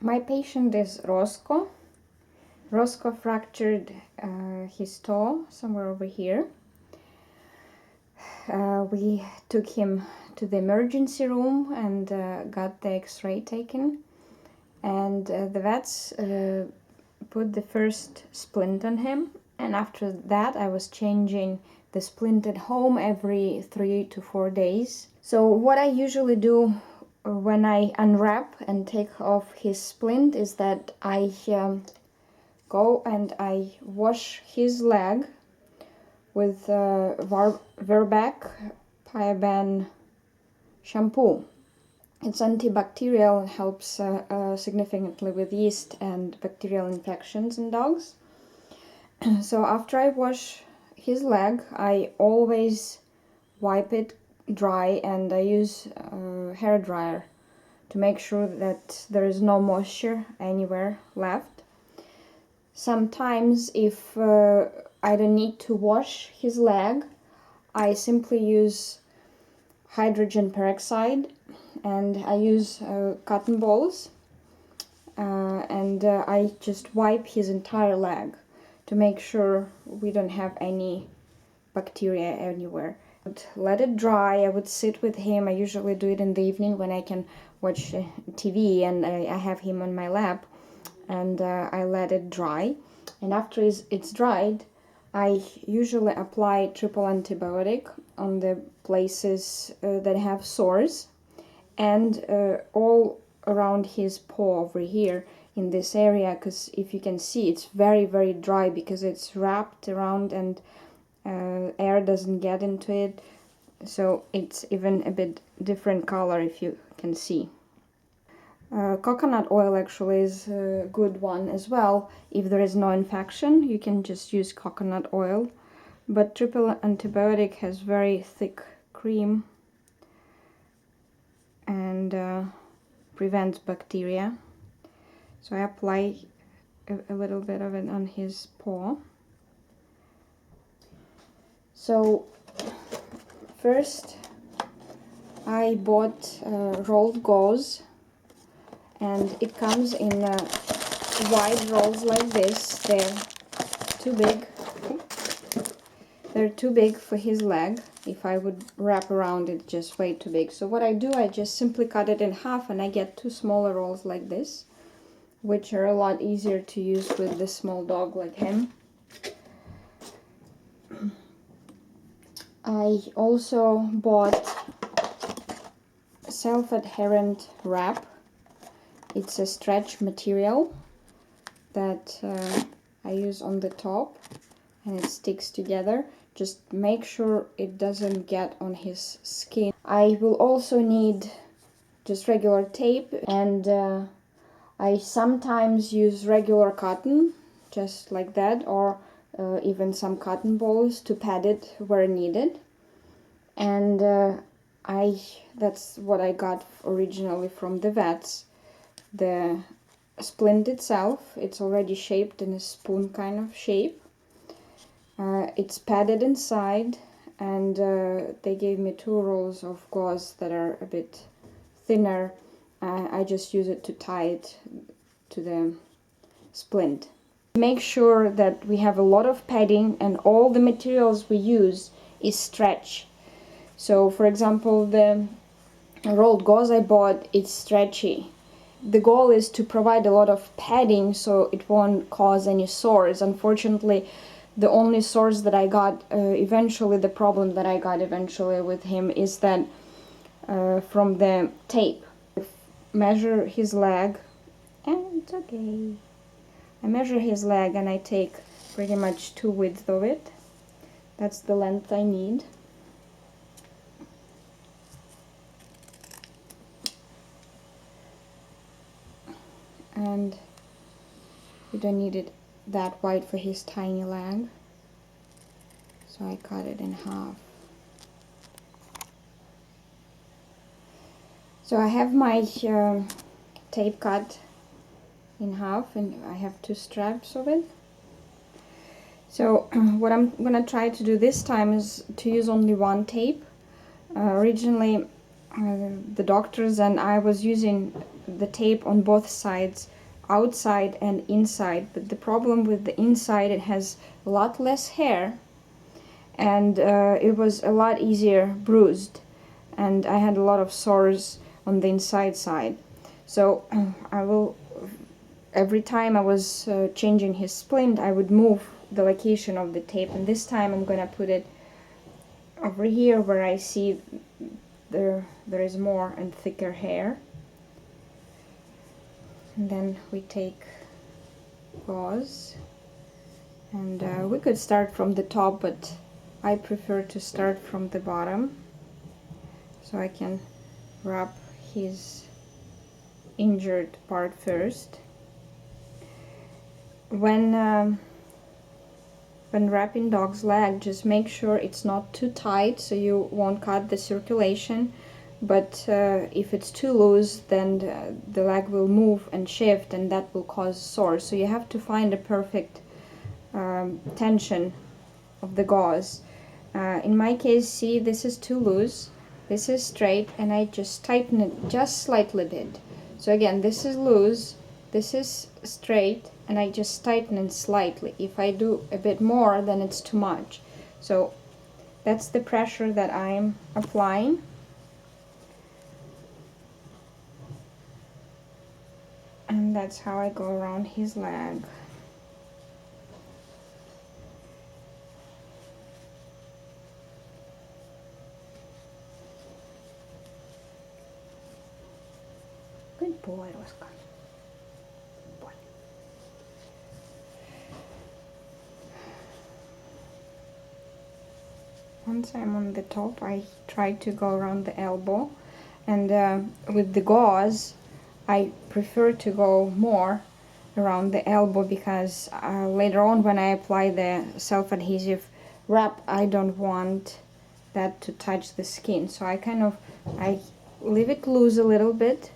My patient is Roscoe. Roscoe fractured his toe somewhere over here. We took him to the emergency room and got the x-ray taken. And the vets put the first splint on him. And after that, I was changing the splint at home every 3 to 4 days. So what I usually do when I unwrap and take off his splint is that I go and I wash his leg with Verbac Piaban shampoo. It's antibacterial and helps significantly with yeast and bacterial infections in dogs. So after I wash his leg, I always wipe it dry, and I use a hair dryer to make sure that there is no moisture anywhere left. Sometimes if I don't need to wash his leg, I simply use hydrogen peroxide and I use cotton balls and I just wipe his entire leg to make sure we don't have any bacteria anywhere. Let it dry. I would sit with him. I usually do it in the evening when I can watch TV and I have him on my lap, and I let it dry. And after it's dried, I usually apply triple antibiotic on the places that have sores and all around his paw over here in this area, because if you can see, it's very, very dry because it's wrapped around and air doesn't get into it, so it's even a bit different color if you can see. Coconut oil actually is a good one as well. If there is no infection, you can just use coconut oil, but triple antibiotic has very thick cream and prevents bacteria. So I apply a little bit of it on his paw. So first I bought rolled gauze, and it comes in wide rolls like this. They're too big. They're too big for his leg. If I would wrap around it, just way too big. So what I do, I just simply cut it in half and I get 2 smaller rolls like this, which are a lot easier to use with the small dog like him. I also bought self-adherent wrap. It's a stretch material that I use on the top, and it sticks together. Just make sure it doesn't get on his skin. I will also need just regular tape, and I sometimes use regular cotton, just like that, or even some cotton balls to pad it where needed. And that's what I got originally from the vets. The splint itself, it's already shaped in a spoon kind of shape. It's padded inside, and they gave me 2 rolls of gauze that are a bit thinner. I just use it to tie it to the splint. Make sure that we have a lot of padding and all the materials we use is stretch. So for example, the rolled gauze I bought, it's stretchy. The goal is to provide a lot of padding so it won't cause any sores. Unfortunately, the only sores that I got eventually, the problem that I got eventually with him is that from the tape. Measure his leg, and it's okay. I measure his leg and I take pretty much 2 widths of it. That's the length I need. And you don't need it that wide for his tiny leg, so I cut it in half. So I have my tape cut in half, and I have 2 straps of it. So what I'm gonna try to do this time is to use only 1 tape. Originally the doctors and I was using the tape on both sides outside and inside, but the problem with the inside, it has a lot less hair, and it was a lot easier bruised, and I had a lot of sores on the inside side. So I will, every time I was changing his splint, I would move the location of the tape, and this time I'm gonna put it over here where I see there is more and thicker hair. And then we take gauze, and we could start from the top, but I prefer to start from the bottom so I can wrap his injured part first. When wrapping dog's leg, just make sure it's not too tight so you won't cut the circulation, but if it's too loose, then the leg will move and shift, and that will cause sores. So you have to find a perfect tension of the gauze. In my case, see, this is too loose, this is straight, and I just tighten it just slightly bit. So again, this is loose, this is straight, and I just tighten it slightly. If I do a bit more, then it's too much. So that's the pressure that I'm applying. And that's how I go around his leg. Good boy, Oscar. Good boy. Once I'm on the top, I try to go around the elbow, and with the gauze, I prefer to go more around the elbow, because later on when I apply the self-adhesive wrap, I don't want that to touch the skin. So I leave it loose a little bit,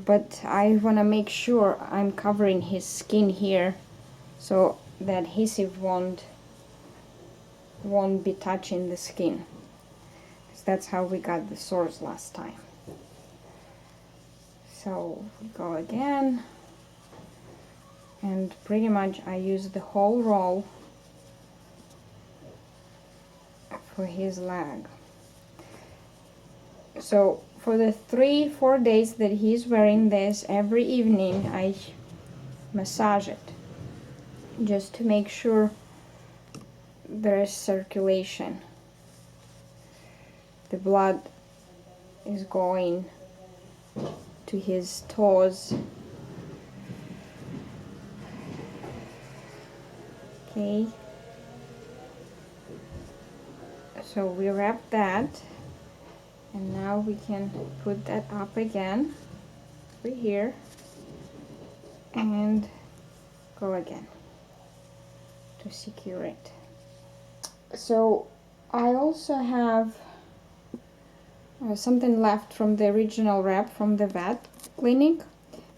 but I want to make sure I'm covering his skin here so the adhesive won't be touching the skin. That's how we got the sores last time. So we go again, and pretty much I use the whole roll for his leg. So for the 3-4 days that he's wearing this, every evening I massage it just to make sure there is circulation. The blood is going to his toes. Okay, so we wrap that, and now we can put that up again over here and go again to secure it. So I also have something left from the original wrap from the vet clinic,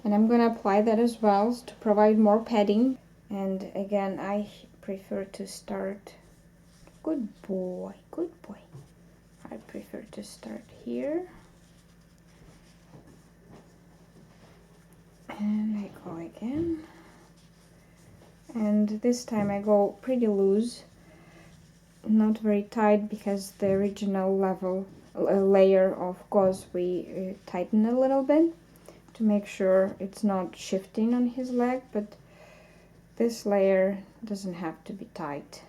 and I'm gonna apply that as well to provide more padding. And again, I prefer to start, good boy, I prefer to start here, and I go again, and this time I go pretty loose, not very tight, because the original layer of gauze we tighten a little bit to make sure it's not shifting on his leg, but this layer doesn't have to be tight.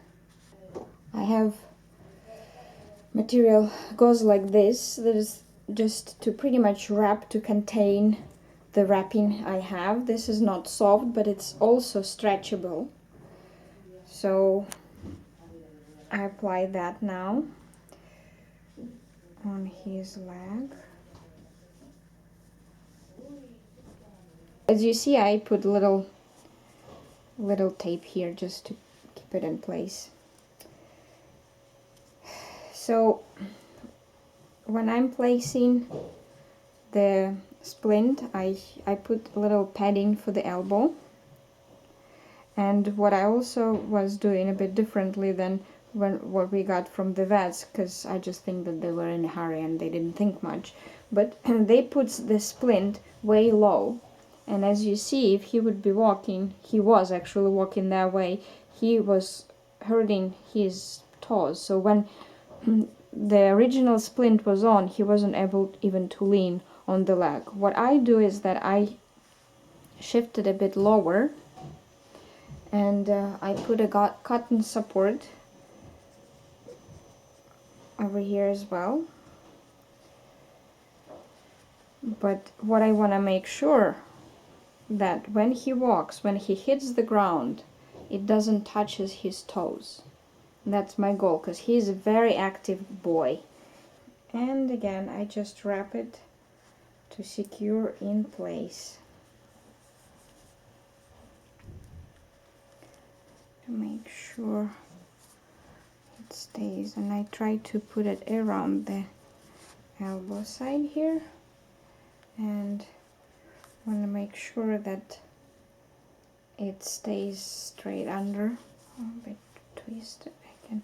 I have material gauze like this that is just to pretty much wrap to contain the wrapping I have. This is not soft, but it's also stretchable. So I apply that now on his leg. As you see, I put little tape here just to keep it in place. So when I'm placing the splint, I put a little padding for the elbow. And what I also was doing a bit differently than what we got from the vets, because I just think that they were in a hurry and they didn't think much, but they put the splint way low, And as you see, if he would be walking, he was actually walking that way, he was hurting his toes. So when the original splint was on, he wasn't able even to lean on the leg. What I do is that I shift it a bit lower, and I put a cotton support over here as well. But what I want to make sure that when he walks, when he hits the ground, it doesn't touch his toes. That's my goal, because he's a very active boy. And again, I just wrap it to secure in place, to make sure it stays. And I try to put it around the elbow side here, and want to make sure that it stays straight under. A bit twisted, I can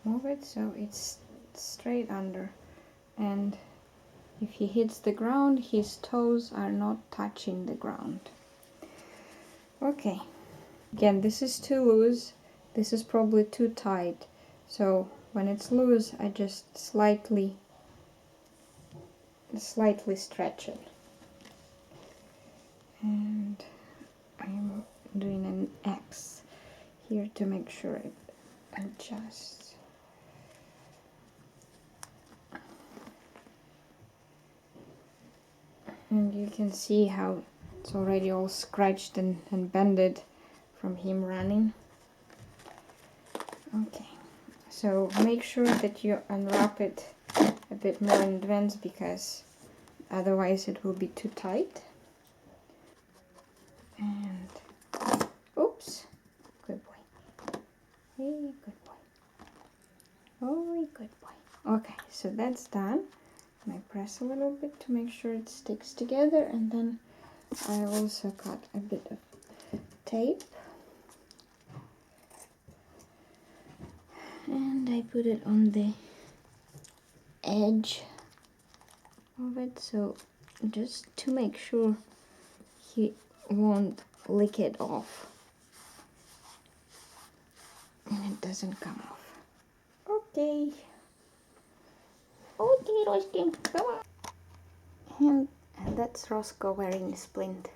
move it so it's straight under, and if he hits the ground, his toes are not touching the ground. Okay, again, this is too loose, this is probably too tight, so when it's loose, I just slightly stretch it. And I'm doing an X here to make sure it adjusts. And you can see how it's already all scratched and bended from him running. Okay, so make sure that you unwrap it a bit more in advance, because otherwise it will be too tight. And oops, good boy. Hey, good boy. Oh, good boy. Okay, so that's done. And I press a little bit to make sure it sticks together, and then I also cut a bit of tape. And I put it on the edge of it, so just to make sure he won't lick it off and it doesn't come off. Okay. Okay, Roscoe, come on. And that's Roscoe wearing the splint.